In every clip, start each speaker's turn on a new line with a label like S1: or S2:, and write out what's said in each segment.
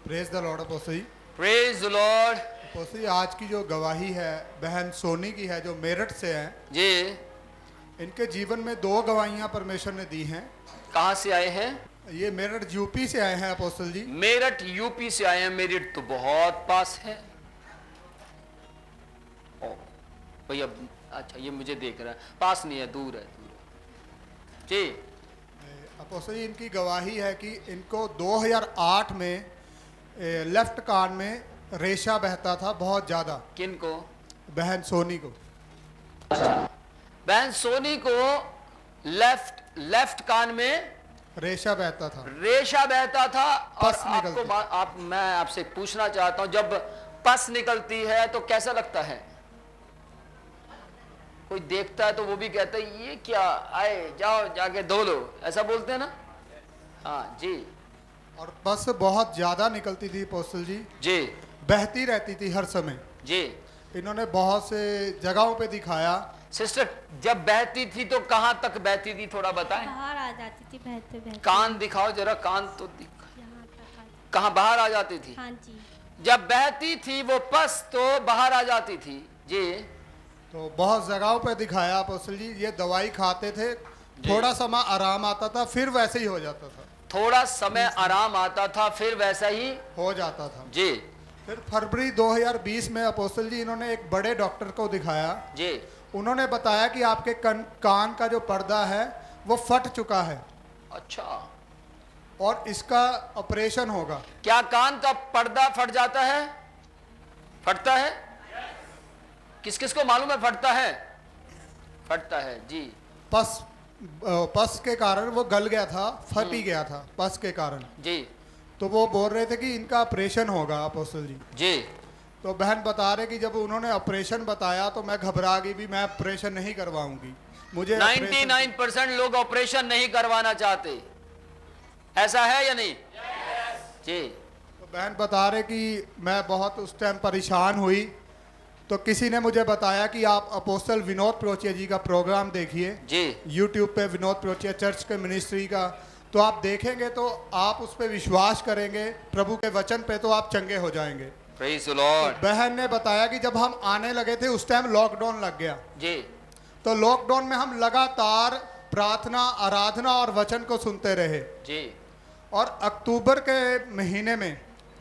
S1: Praise the Lord apostle.
S2: Praise the Lord.
S1: Apostle, आज की जो गवाही है बहन सोनी की है, जो मेरठ से है
S2: जी।
S1: इनके जीवन में 2 गवाहियां परमेश्वर ने दी हैं।
S2: कहाँ से आए हैं?
S1: ये मेरठ यूपी से आए हैं अपोस्टल जी।
S2: मेरठ यूपी से आए हैं। मेरठ तो बहुत पास है। ओ भैया, अच्छा ये मुझे देख रहा है, पास नहीं है, दूर है, दूर है जी।
S1: अपोस्टल जी, इनकी गवाही है कि इनको 2008 में लेफ्ट कान में रेशा बहता था बहुत ज्यादा।
S2: किन को?
S1: बहन सोनी को।
S2: बहन सोनी को लेफ्ट कान में
S1: रेशा बहता था,
S2: रेशा बहता था। और
S1: पस निकलती।
S2: मैं आपसे पूछना चाहता हूं, जब पस निकलती है तो कैसा लगता है? कोई देखता है तो वो भी कहता है ये क्या, आए जाओ जाके धो लो, ऐसा बोलते हैं ना? हाँ जी।
S1: और पस बहुत ज्यादा निकलती थी अपोस्टल जी,
S2: जी
S1: बहती रहती थी हर समय।
S2: जी।
S1: इन्होंने बहुत से जगहों पे दिखाया।
S2: सिस्टर, जब बहती थी तो कहां तक बहती थी, थोड़ा बताएं।
S3: बाहर आ जाती थी बहते बहते।
S2: कान दिखाओ जरा, कान तो दिखा।
S3: यहाँ तक आ
S2: कहां बाहर आ जाती थी?
S3: हाँ जी।
S2: जब बहती थी वो पस तो बाहर आ जाती थी जी।
S1: तो बहुत जगहों पे दिखाया अपोस्टल जी। ये दवाई खाते थे, थोड़ा समय आराम आता था, फिर वैसे ही हो जाता था।
S2: थोड़ा समय आराम आता था, फिर वैसा ही
S1: हो जाता था
S2: जी।
S1: फिर फरवरी 2020 में अपोस्टल जी इन्होंने एक बड़े डॉक्टर को दिखाया।
S2: जी।
S1: उन्होंने बताया कि आपके कान का जो पर्दा है वो फट चुका है
S2: अच्छा।
S1: और इसका ऑपरेशन होगा।
S2: क्या कान का पर्दा फट जाता है? फटता है? किस किस को मालूम है फटता है? फटता है जी।
S1: पस के कारण वो गल गया था, फट ही गया था पस के कारण
S2: जी।
S1: तो वो बोल रहे थे कि इनका ऑपरेशन होगा अपोस्टल जी।
S2: जी।
S1: तो बहन बता रहे कि जब उन्होंने ऑपरेशन बताया तो मैं घबरा गई भी, मैं ऑपरेशन नहीं करवाऊंगी। मुझे
S2: 99% लोग ऑपरेशन नहीं करवाना चाहते, ऐसा है या नहीं? जी।
S1: तो बहन बता रहे कि मैं बहुत उस टाइम परेशान हुई, तो किसी ने मुझे बताया कि आप अपोस्टल विनोद प्रोचिया जी का प्रोग्राम देखिए
S2: जी।
S1: यूट्यूब पे, विनोद प्रोचिया चर्च के मिनिस्ट्री का। तो आप देखेंगे तो आप उस पर विश्वास करेंगे, प्रभु के वचन पे, तो आप चंगे हो जाएंगे।
S2: Praise the Lord.
S1: बहन ने बताया कि जब हम आने लगे थे उस टाइम लॉकडाउन लग गया।
S2: जी।
S1: तो लॉकडाउन में हम लगातार प्रार्थना, आराधना और वचन को सुनते रहे।
S2: जी।
S1: और अक्टूबर के महीने में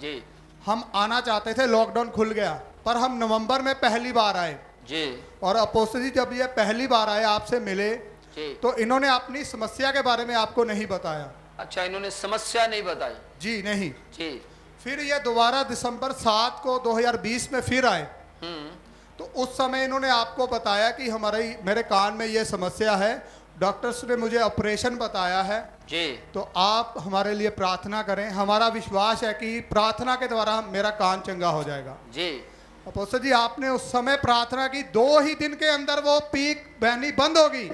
S2: जी।
S1: हम आना चाहते थे, लॉकडाउन खुल गया, पर हम नवंबर में पहली बार आए।
S2: जी।
S1: और अपोस्टल जी जब ये पहली बार आए, आपसे मिले,
S2: जी।
S1: तो इन्होंने अपनी समस्या के बारे में आपको नहीं बताया।
S2: अच्छा, इन्होंने समस्या नहीं बताई?
S1: जी नहीं।
S2: जी।
S1: फिर ये दोबारा दिसंबर 7 को 2020 में फिर आए। तो उस समय इन्होंने आपको बताया कि मेरे कान में ये समस्या है, डॉक्टर्स ने मुझे ऑपरेशन बताया है
S2: जी।
S1: तो आप हमारे लिए प्रार्थना करें। हमारा विश्वास है कि प्रार्थना के द्वारा मेरा कान चंगा हो जाएगा।
S2: जी।
S1: अपोस्टल जी, आपने उस समय प्रार्थना की, 2 ही दिन के अंदर वो पीक बहनी बंद होगी।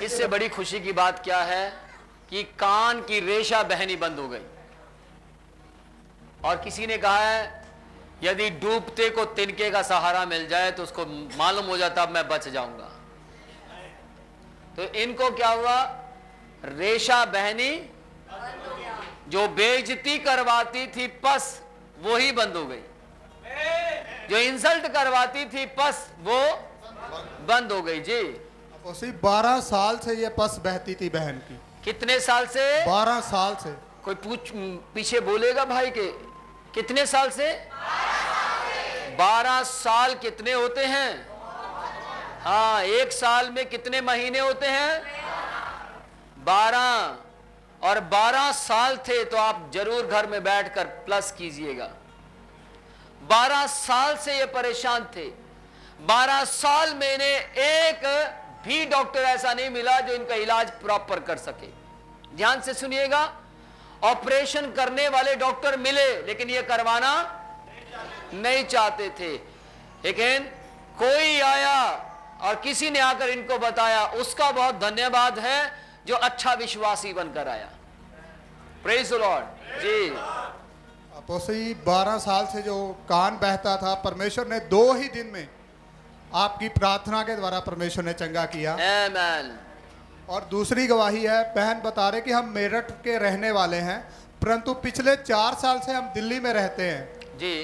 S2: इससे बड़ी खुशी की बात क्या है कि कान की रेशा बहनी बंद हो गई। और किसी ने कहा है यदि डूबते को तिनके का सहारा मिल जाए तो उसको मालूम हो जाता अब मैं बच जाऊंगा। तो इनको क्या हुआ? रेशा बहनी, जो बेइज्जती करवाती थी पस, वो ही बंद हो गई। जो इंसल्ट करवाती थी पस, वो बंद हो गई जी।
S1: उसी 12 साल से ये पस बहती थी बहन की।
S2: कितने साल से?
S1: 12 साल से।
S2: कोई पीछे बोलेगा भाई के कितने साल से? 12 साल कितने होते हैं? हाँ, 1 साल में कितने महीने होते हैं? 12। और 12 साल थे तो आप जरूर घर में बैठकर प्लस कीजिएगा। 12 साल से ये परेशान थे। 12 साल में इन्हें एक भी डॉक्टर ऐसा नहीं मिला जो इनका इलाज प्रॉपर कर सके। ध्यान से सुनिएगा। ऑपरेशन करने वाले डॉक्टर मिले लेकिन ये करवाना नहीं चाहते थे, लेकिन कोई आया और किसी ने आकर इनको बताया, उसका बहुत धन्यवाद है जो अच्छा विश्वासी बनकर आया। Praise the Lord ji.
S1: Apostle ji 12 साल से जो कान बहता था, परमेश्वर ने 2 ही दिन में आपकी प्रार्थना के द्वारा परमेश्वर ने चंगा किया।
S2: आमेन।
S1: और दूसरी गवाही है, बहन बता रहे कि हम मेरठ के रहने वाले हैं, परंतु पिछले 4 साल से हम दिल्ली में रहते हैं
S2: जी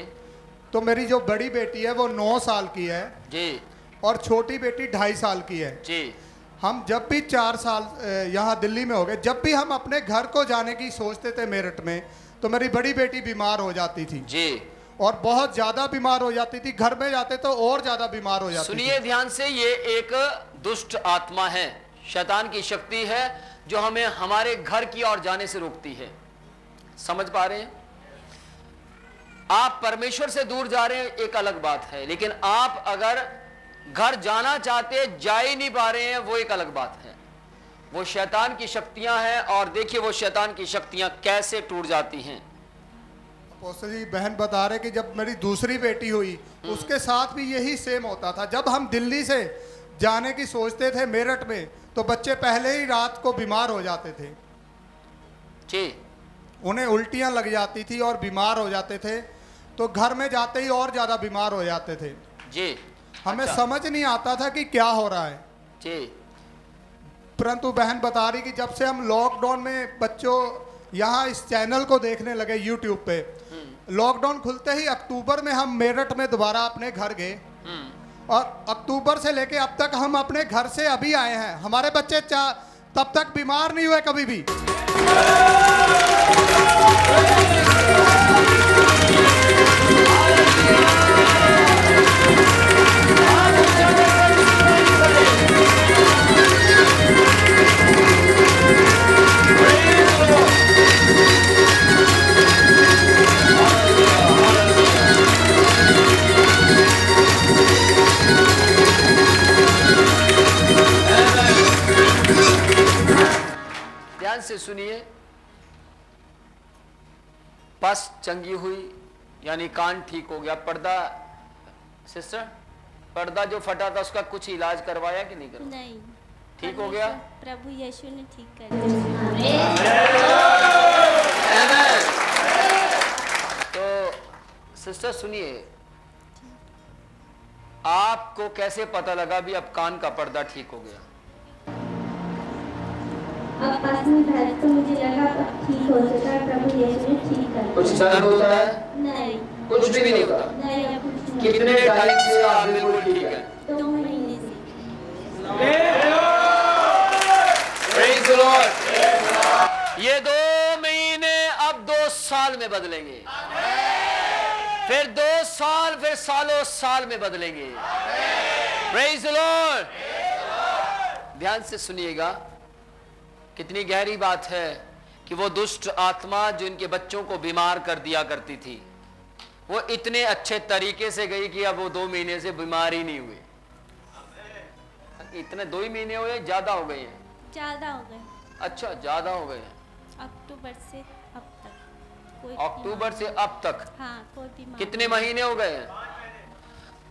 S1: तो मेरी जो बड़ी बेटी है वो 9 साल की है
S2: जी
S1: और छोटी बेटी 2.5 साल की है।
S2: जी।
S1: हम जब भी 4 साल यहाँ दिल्ली में हो गए, जब भी हम अपने घर को जाने की सोचते थे मेरठ में, तो मेरी बड़ी बेटी बीमार हो जाती थी
S2: जी।
S1: और बहुत ज्यादा बीमार हो जाती थी। घर में जाते तो और ज्यादा बीमार हो जाती
S2: सुनिए
S1: थी।
S2: ध्यान से, ये एक दुष्ट आत्मा है, शैतान की शक्ति है जो हमें हमारे घर की ओर जाने से रोकती है। समझ पा रहे हैं? आप परमेश्वर से दूर जा रहे हैं एक अलग बात है, लेकिन आप अगर घर जाना चाहते जा ही नहीं पा रहे हैं वो एक अलग बात है। वो शैतान की शक्तियां हैं और देखिए वो शैतान की शक्तियां कैसे टूट जाती हैं।
S1: अपोस्टल जी बहन बता रहे कि जब मेरी दूसरी बेटी हुई उसके साथ भी यही सेम होता था। जब हम दिल्ली से जाने की सोचते थे मेरठ में, तो बच्चे पहले ही रात को बीमार हो जाते थे
S2: जी।
S1: उन्हें उल्टियां लग जाती थी और बीमार हो जाते थे, तो घर में जाते ही और ज्यादा बीमार हो जाते थे
S2: जी।
S1: हमें
S2: अच्छा।
S1: समझ नहीं आता था कि क्या हो रहा है।
S2: जी
S1: परंतु बहन बता रही कि जब से हम लॉकडाउन में बच्चों यहाँ इस चैनल को देखने लगे यूट्यूब पे, लॉकडाउन खुलते ही अक्टूबर में हम मेरठ में दोबारा अपने घर गए और अक्टूबर से लेके अब तक हम अपने घर से अभी आए हैं। हमारे बच्चे तब तक बीमार नहीं हुए कभी भी।
S2: ध्यान से सुनिए, पस चंगी हुई यानी कान ठीक हो गया। पर्दा सिस्टर, पर्दा जो फटा था उसका कुछ इलाज करवाया कि नहीं करवाया?
S3: नहीं,
S2: ठीक हो गया?
S3: प्रभु यीशु ने ठीक कर दिया।
S2: तो सिस्टर सुनिए, आपको कैसे पता लगा भी अब कान का पर्दा ठीक हो गया?
S3: अब पास में बैठ तो मुझे लगा अब ठीक हो चुका है, प्रभु यीशु ने ठीक कर दिया।
S2: कुछ दर्द होता है?
S3: नहीं,
S2: कुछ भी नहीं होता?
S3: नहीं, अब कुछ नहीं।
S2: कितने टाइम से आप बिल्कुल ठीक है?
S3: 2 महीने से।
S2: Praise the Lord। ये 2 महीने अब 2 साल में बदलेंगे, फिर 2 साल, फिर सालों साल में बदलेंगे। Praise the Lord। ध्यान से सुनिएगा, कितनी गहरी बात है कि वो दुष्ट आत्मा जो इनके बच्चों को बीमार कर दिया करती थी, वो इतने अच्छे तरीके से गई कि अब वो 2 महीने से बीमार ही नहीं हुए। इतने 2 ही महीने हुए, ज्यादा हो गए हैं?
S3: ज्यादा हो गए।
S2: अच्छा, ज्यादा हो गए हैं।
S3: अक्टूबर से अब तक कोई
S2: अक्टूबर से अब तक
S3: हाँ, कोई बीमार
S2: कितने महीने हो गए हैं?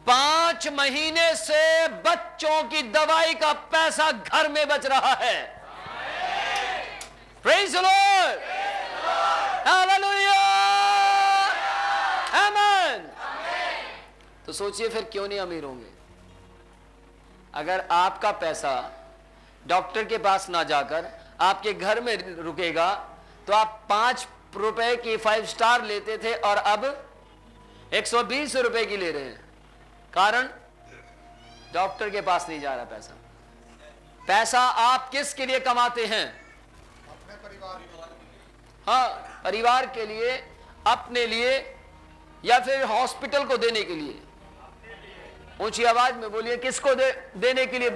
S2: 5 महीने से बच्चों की दवाई का पैसा घर में बच रहा है। Praise the Lord। Hallelujah। Amen। तो सोचिए फिर क्यों नहीं अमीर होंगे? अगर आपका पैसा डॉक्टर के पास ना जाकर आपके घर में रुकेगा, तो आप 5 रुपए की 5 स्टार लेते थे और अब 120 रुपए की ले रहे हैं। कारण डॉक्टर के पास नहीं जा रहा पैसा। पैसा आप किसके लिए कमाते हैं? हाँ, परिवार के लिए, अपने लिए, या फिर हॉस्पिटल को देने के लिए। ऊंची आवाज में बोलिए, किसको देने के लिए?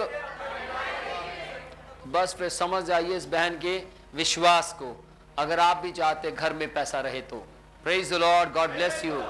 S2: बस फिर समझ जाइए इस बहन के विश्वास को। अगर आप भी चाहते घर में पैसा रहे तो। Praise the Lord, God bless you.